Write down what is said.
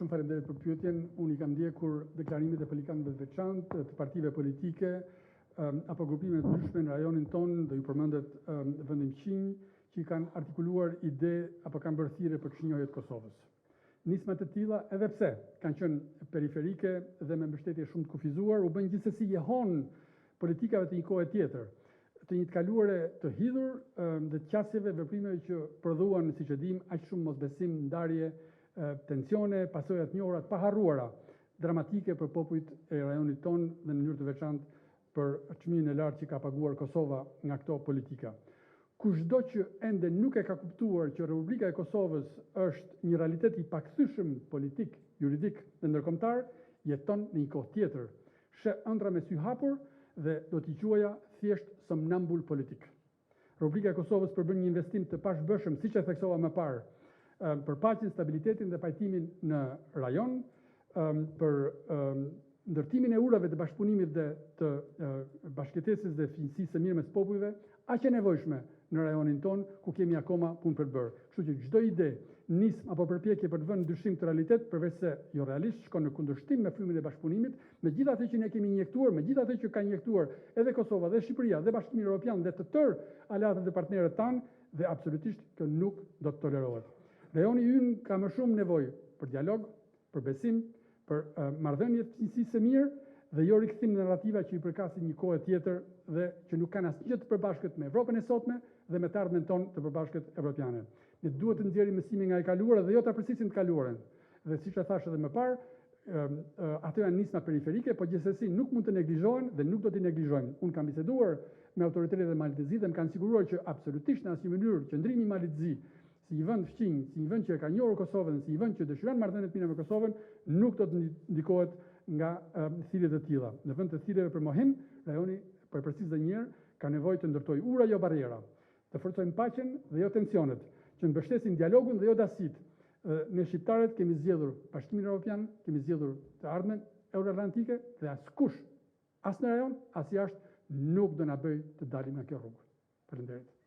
Shumë faleminderit për pyetjen. Unë I kam ndjekur deklarimet e politikanëve të veçantë, të partive politike, apo grupime të ndryshme në rajonin tonë, do ju përmendet vendim Qinj, që kanë artikuluar ide apo kanë bërë thirrje për çnjohje të Kosovës. Nisma të tilla, edhe pse kanë qenë periferike dhe me mbështetje shumë të kufizuar, u bën gjithsesi jehon politikave të një kohe tjetër, të një të kaluare të hidhur dhe të qasjeve veprimeve që prodhuan, siç e dim, aq shumë mosbesim, ndarje, tensione, pasoja të njohura, të paharruara, dramatike për popujt e rajonit tonë dhe në mënyrë të veçantë për çmimin e lartë që ka paguar Kosova nga këto politika. Kushdo që ende nuk e ka kuptuar që Republika e Kosovës është një realitet I pakthyeshëm politik, juridik dhe ndërkombëtar, jeton në një kohë tjetër, sheh ëndra me sy hapur dhe do t'i quaja thjesht somnambul politik. Republika e Kosovës përbën një investim të pashbërshëm, siç e theksova më parë, për paqen, stabilitetin dhe pajtimin në rajon, për ndërtimin e urave të bashkëpunimit dhe të bashkëtesës dhe fqinjësisë së mirë mes popujve, aq e nevojshme në rajonin ton, ku kemi akoma punë për bërë. Kështu që çdo ide, nismë apo përpjekje për të vënë dyshim këtë realitet, përveç se jo realisht, shkon në kundërshtim me frymin e bashkëpunimit, me gjithë atë që ne kemi injektuar, me gjithë atë që ka injektuar edhe Kosova dhe Shqipëria dhe Bashkimi Evropian dhe të tërë aleatët e partnerët tanë, dhe absolutisht kjo nuk do të tolerohet. Rajoni ynë ka më shumë nevojë për dialog, për besim, për marrëdhënie të fqinjësisë së mirë dhe jo rikthim në narrativa që I përkasin një kohë tjetër dhe që nuk kanë asgjë të përbashkët me Evropën e sotme dhe me të ardhmen tonë të përbashkët evropiane. Ne duhet të nxjerrim mësime nga e kaluara dhe jo ta përsisim të kaluaren. Dhe siç e thash edhe më parë, ato janë nisma periferike, por gjithsesi nuk mund të neglizhohen dhe nuk do t'i neglizhojmë. Unë kam biseduar me autoritetet e Malit të Zi dhe më kanë siguruar që absolutisht në asnjë mënyrë qëndrimi I Malit të Zi si një vend fqinj, si një vend që e ka njohur Kosovën, si një vend që dëshiron marrëdhënie të mira me Kosovën, nuk do të ndikohet nga thirrje të tilla. Në vend të thirrjeve për mohim, rajoni, për përsëris edhe një herë, ka nevojë të ndërtojë ura jo barriera, të forcojmë paqen dhe jo tensionet, që mbështesin dialogun dhe jo dasitë. Ne shqiptarët kemi zgjedhur Bashkimin Evropian, kemi zgjedhur të ardhmen euroatlantike dhe askush, as në rajon, as jashtë, nuk do na bëjë të dalim nga kjo rrugë. Faleminderit.